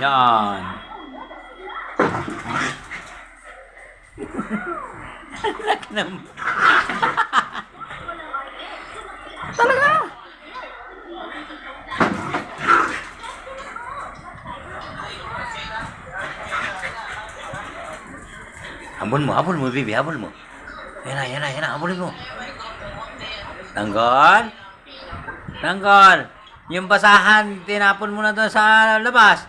Yan. Laki ng... Talaga? Habol mo, baby, habol mo. Yan na, habulin mo. Tanggol? Tanggol! Yung basahan, tinapon mo na doon sa labas.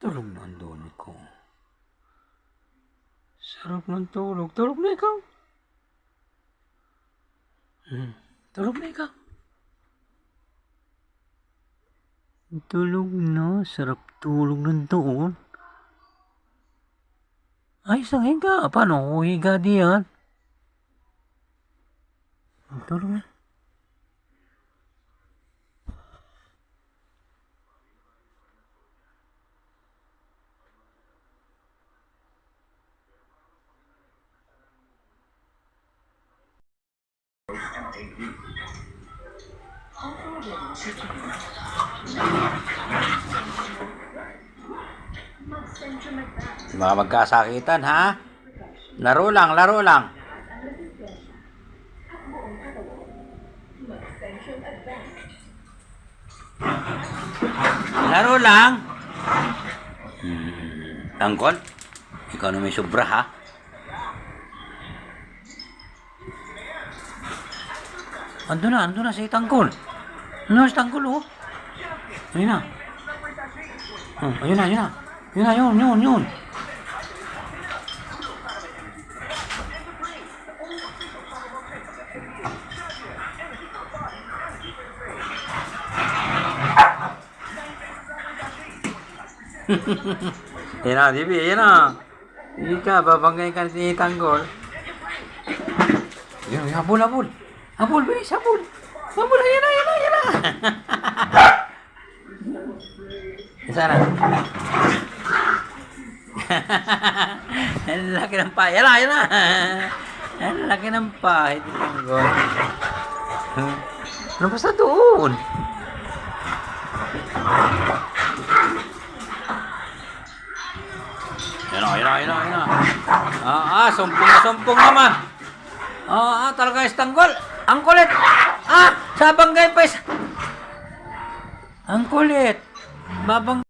Tulog na ang doni ko. Sarap ng tulog. Tulog na ikaw. Tulog na ikaw. Tulog na. Sarap tulog ng doon. Ay, isang higa. Paano ako higa diyan? Tulog na. Mga magkasakitan, ha? Laro lang, laro lang. Laro lang. Tangkol, ikaw na may sobra, ha? Ando na si Tangkol. Ano si Tangkol, oh? Ayun na. Ayun na. Yun. Yan na, Dibi, yan na. Hindi ka, babanggayin ka si Tanggol. Yan, habol. Habol, bilis, habol. Habol, yan na. Sana. Ang laki ng pahit. Yan na. Ang laki ng pahit ni Tanggol. Ano basta doon? Yan na. Sumpong naman. Talaga yung Tanggol. Ang kulit. Sa banggay pa isa. Ang kulit. Babang